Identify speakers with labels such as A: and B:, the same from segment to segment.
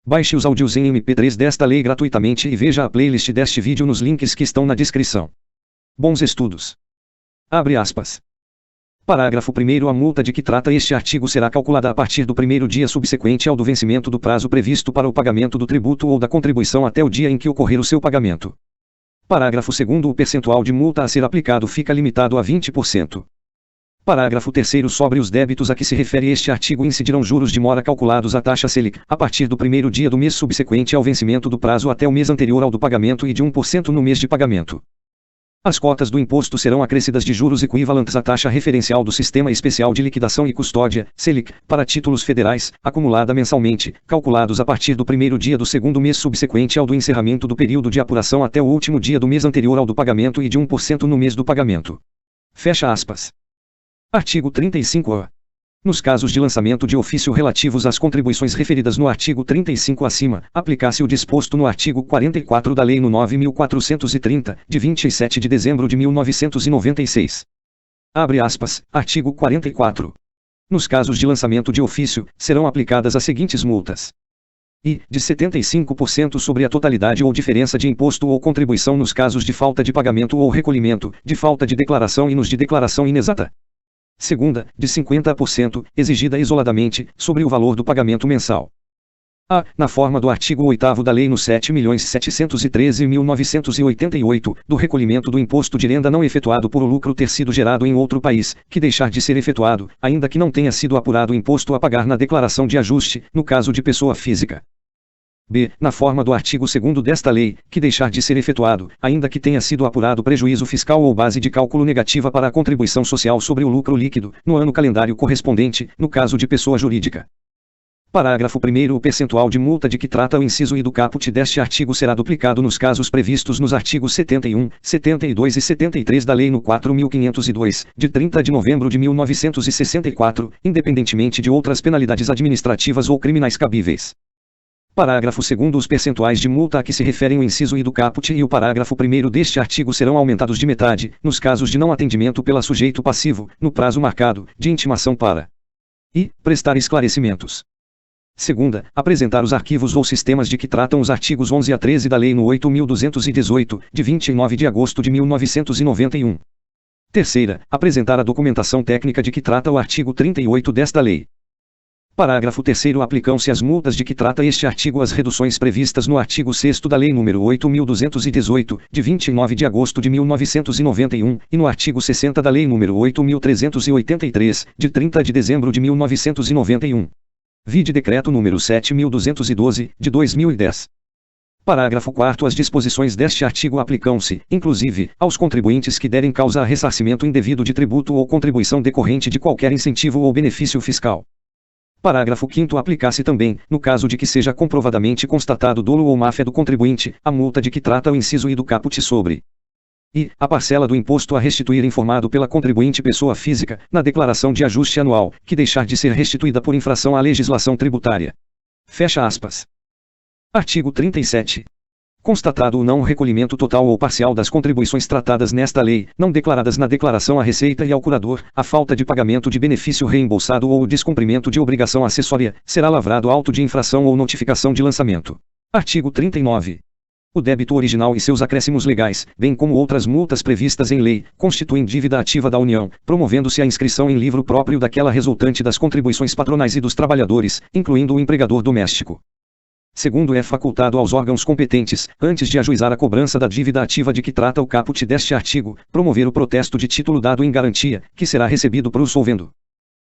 A: Baixe os áudios em MP3 desta lei gratuitamente e veja a playlist deste vídeo nos links que estão na descrição. Bons estudos. Abre aspas. Parágrafo 1º. A multa de que trata este artigo será calculada a partir do primeiro dia subsequente ao do vencimento do prazo previsto para o pagamento do tributo ou da contribuição até o dia em que ocorrer o seu pagamento. Parágrafo 2º. O percentual de multa a ser aplicado fica limitado a 20%. Parágrafo 3º. Sobre os débitos a que se refere este artigo incidirão juros de mora calculados à taxa Selic, a partir do primeiro dia do mês subsequente ao vencimento do prazo até o mês anterior ao do pagamento e de 1% no mês de pagamento. As cotas do imposto serão acrescidas de juros equivalentes à taxa referencial do Sistema Especial de Liquidação e Custódia, Selic, para títulos federais, acumulada mensalmente, calculados a partir do primeiro dia do segundo mês subsequente ao do encerramento do período de apuração até o último dia do mês anterior ao do pagamento e de 1% no mês do pagamento. Fecha aspas. Artigo 35-A. Nos casos de lançamento de ofício relativos às contribuições referidas no artigo 35 acima, aplicar-se o disposto no artigo 44 da Lei nº 9.430, de 27 de dezembro de 1996. Abre aspas, artigo 44. Nos casos de lançamento de ofício, serão aplicadas as seguintes multas. I, de 75% sobre a totalidade ou diferença de imposto ou contribuição nos casos de falta de pagamento ou recolhimento, de falta de declaração e nos de declaração inexata. Segunda, de 50%, exigida isoladamente, sobre o valor do pagamento mensal. A, na forma do artigo 8º da Lei nº 7.713.988, do recolhimento do imposto de renda não efetuado por o lucro ter sido gerado em outro país, que deixar de ser efetuado, ainda que não tenha sido apurado o imposto a pagar na declaração de ajuste, no caso de pessoa física. B, na forma do artigo 2º desta lei, que deixar de ser efetuado, ainda que tenha sido apurado prejuízo fiscal ou base de cálculo negativa para a contribuição social sobre o lucro líquido, no ano calendário correspondente, no caso de pessoa jurídica. Parágrafo 1º. O percentual de multa de que trata o inciso I do caput deste artigo será duplicado nos casos previstos nos artigos 71, 72 e 73 da Lei nº 4.502, de 30 de novembro de 1964, independentemente de outras penalidades administrativas ou criminais cabíveis. Parágrafo 2º. Os percentuais de multa a que se referem o inciso I do caput e o parágrafo 1º deste artigo serão aumentados de metade, nos casos de não atendimento pela sujeito passivo, no prazo marcado, de intimação para I, prestar esclarecimentos. Segunda, apresentar os arquivos ou sistemas de que tratam os artigos 11 a 13 da Lei nº 8.218, de 29 de agosto de 1991. Terceira, apresentar a documentação técnica de que trata o artigo 38 desta lei. Parágrafo 3º. Aplicam-se às multas de que trata este artigo as reduções previstas no artigo 6º da Lei nº 8.218, de 29 de agosto de 1991, e no artigo 60 da Lei nº 8.383, de 30 de dezembro de 1991. Vide Decreto nº 7.212, de 2010. Parágrafo 4º. As disposições deste artigo aplicam-se, inclusive, aos contribuintes que derem causa a ressarcimento indevido de tributo ou contribuição decorrente de qualquer incentivo ou benefício fiscal. Parágrafo 5º. Aplicar-se também, no caso de que seja comprovadamente constatado dolo ou má-fé do contribuinte, a multa de que trata o inciso I do caput sobre I, a parcela do imposto a restituir informado pela contribuinte pessoa física, na declaração de ajuste anual, que deixar de ser restituída por infração à legislação tributária. Fecha aspas. Artigo 37. Constatado o não recolhimento total ou parcial das contribuições tratadas nesta lei, não declaradas na declaração à Receita e ao curador, a falta de pagamento de benefício reembolsado ou o descumprimento de obrigação acessória, será lavrado auto de infração ou notificação de lançamento. Artigo 39. O débito original e seus acréscimos legais, bem como outras multas previstas em lei, constituem dívida ativa da União, promovendo-se a inscrição em livro próprio daquela resultante das contribuições patronais e dos trabalhadores, incluindo o empregador doméstico. Segundo, é facultado aos órgãos competentes, antes de ajuizar a cobrança da dívida ativa de que trata o caput deste artigo, promover o protesto de título dado em garantia, que será recebido por o solvendo.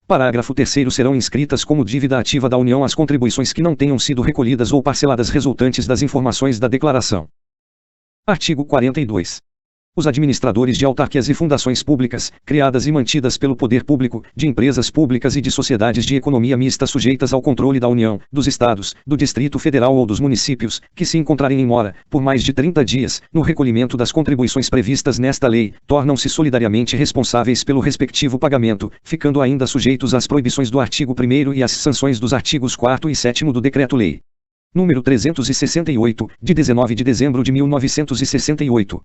A: Parágrafo 3º. Serão inscritas como dívida ativa da União as contribuições que não tenham sido recolhidas ou parceladas resultantes das informações da declaração. Artigo 42. Os administradores de autarquias e fundações públicas, criadas e mantidas pelo poder público, de empresas públicas e de sociedades de economia mista sujeitas ao controle da União, dos Estados, do Distrito Federal ou dos municípios, que se encontrarem em mora, por mais de 30 dias, no recolhimento das contribuições previstas nesta lei, tornam-se solidariamente responsáveis pelo respectivo pagamento, ficando ainda sujeitos às proibições do artigo 1º e às sanções dos artigos 4º e 7º do Decreto-Lei nº 368, de 19 de dezembro de 1968.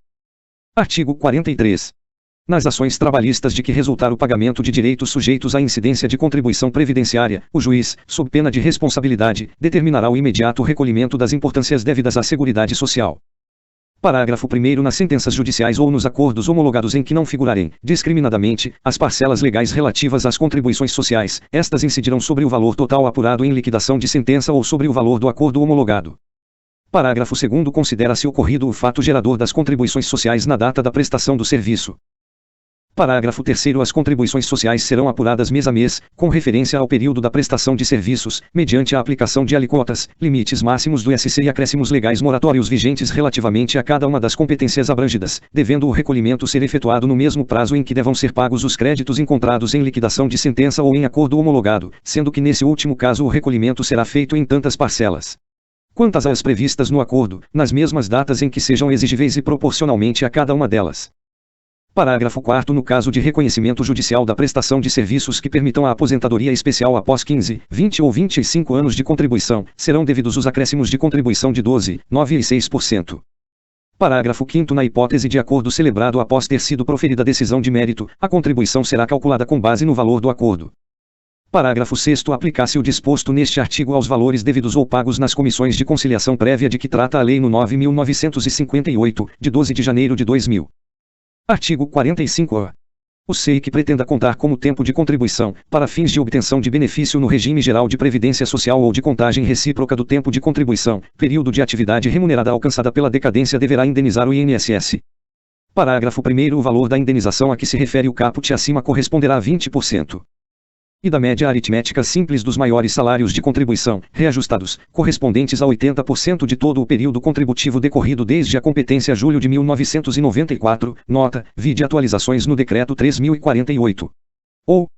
A: Artigo 43. Nas ações trabalhistas de que resultar o pagamento de direitos sujeitos à incidência de contribuição previdenciária, o juiz, sob pena de responsabilidade, determinará o imediato recolhimento das importâncias devidas à Seguridade Social. Parágrafo 1º. Nas sentenças judiciais ou nos acordos homologados em que não figurarem, discriminadamente, as parcelas legais relativas às contribuições sociais, estas incidirão sobre o valor total apurado em liquidação de sentença ou sobre o valor do acordo homologado. Parágrafo 2º. Considera-se ocorrido o fato gerador das contribuições sociais na data da prestação do serviço. Parágrafo 3º. As contribuições sociais serão apuradas mês a mês, com referência ao período da prestação de serviços, mediante a aplicação de alíquotas, limites máximos do ISC e acréscimos legais moratórios vigentes relativamente a cada uma das competências abrangidas, devendo o recolhimento ser efetuado no mesmo prazo em que devam ser pagos os créditos encontrados em liquidação de sentença ou em acordo homologado, sendo que nesse último caso o recolhimento será feito em tantas parcelas quantas as previstas no acordo, nas mesmas datas em que sejam exigíveis e proporcionalmente a cada uma delas. Parágrafo 4º. No caso de reconhecimento judicial da prestação de serviços que permitam a aposentadoria especial após 15, 20 ou 25 anos de contribuição, serão devidos os acréscimos de contribuição de 12, 9 e 6%. Parágrafo 5º. Na hipótese de acordo celebrado após ter sido proferida decisão de mérito, a contribuição será calculada com base no valor do acordo. Parágrafo 6º. Aplicar-se o disposto neste artigo aos valores devidos ou pagos nas comissões de conciliação prévia de que trata a Lei no 9.958, de 12 de janeiro de 2000. Artigo 45-A. O SEI que pretenda contar como tempo de contribuição, para fins de obtenção de benefício no regime geral de previdência social ou de contagem recíproca do tempo de contribuição, período de atividade remunerada alcançada pela decadência deverá indenizar o INSS. Parágrafo 1º. O valor da indenização a que se refere o caput acima corresponderá a 20%. E da média aritmética simples dos maiores salários de contribuição, reajustados, correspondentes a 80% de todo o período contributivo decorrido desde a competência julho de 1994, nota, vide atualizações no Decreto 3.048. Ou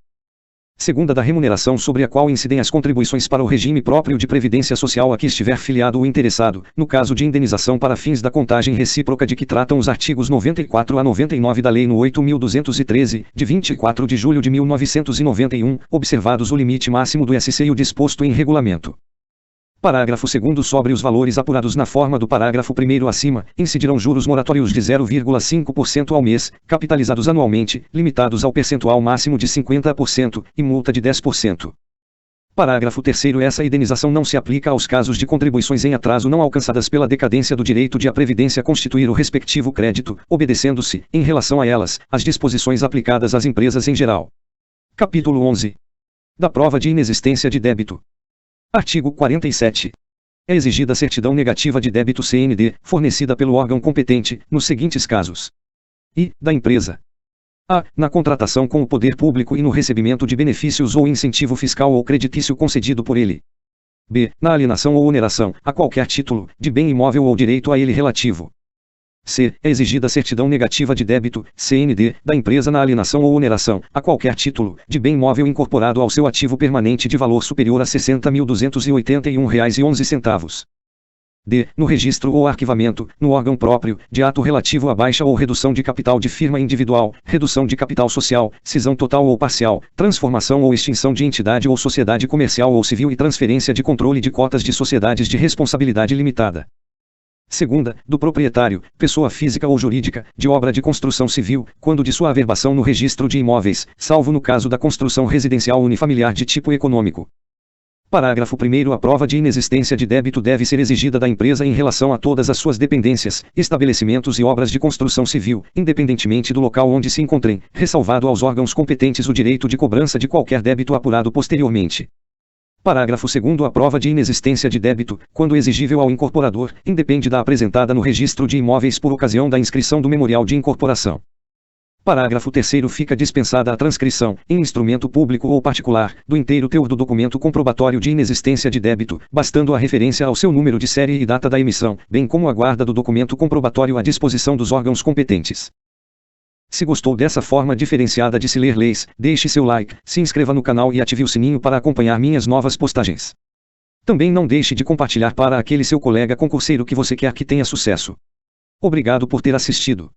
A: segunda da remuneração sobre a qual incidem as contribuições para o regime próprio de previdência social a que estiver filiado o interessado, no caso de indenização para fins da contagem recíproca de que tratam os artigos 94 a 99 da Lei no 8.213, de 24 de julho de 1991, observados o limite máximo do ISC e o disposto em regulamento. Parágrafo 2º. Sobre os valores apurados na forma do parágrafo 1º acima, incidirão juros moratórios de 0,5% ao mês, capitalizados anualmente, limitados ao percentual máximo de 50%, e multa de 10%. Parágrafo 3º. Essa indenização não se aplica aos casos de contribuições em atraso não alcançadas pela decadência do direito de a previdência constituir o respectivo crédito, obedecendo-se, em relação a elas, às disposições aplicadas às empresas em geral. Capítulo 11. Da prova de inexistência de débito. Artigo 47. É exigida certidão negativa de débito CND, fornecida pelo órgão competente, nos seguintes casos. I. Da empresa. A. Na contratação com o poder público e no recebimento de benefícios ou incentivo fiscal ou creditício concedido por ele. B. Na alienação ou oneração, a qualquer título, de bem imóvel ou direito a ele relativo. C. É exigida certidão negativa de débito, CND, da empresa na alienação ou oneração, a qualquer título, de bem móvel incorporado ao seu ativo permanente de valor superior a R$ 60.281,11. D. No registro ou arquivamento, no órgão próprio, de ato relativo à baixa ou redução de capital de firma individual, redução de capital social, cisão total ou parcial, transformação ou extinção de entidade ou sociedade comercial ou civil e transferência de controle de cotas de sociedades de responsabilidade limitada. Segunda, do proprietário, pessoa física ou jurídica, de obra de construção civil, quando de sua averbação no registro de imóveis, salvo no caso da construção residencial unifamiliar de tipo econômico. Parágrafo 1º. A prova de inexistência de débito deve ser exigida da empresa em relação a todas as suas dependências, estabelecimentos e obras de construção civil, independentemente do local onde se encontrem, ressalvado aos órgãos competentes o direito de cobrança de qualquer débito apurado posteriormente. Parágrafo 2º. A prova de inexistência de débito, quando exigível ao incorporador, independe da apresentada no registro de imóveis por ocasião da inscrição do memorial de incorporação. Parágrafo 3º. Fica dispensada a transcrição, em instrumento público ou particular, do inteiro teor do documento comprobatório de inexistência de débito, bastando a referência ao seu número de série e data da emissão, bem como a guarda do documento comprobatório à disposição dos órgãos competentes. Se gostou dessa forma diferenciada de se ler leis, deixe seu like, se inscreva no canal e ative o sininho para acompanhar minhas novas postagens. Também não deixe de compartilhar para aquele seu colega concurseiro que você quer que tenha sucesso. Obrigado por ter assistido.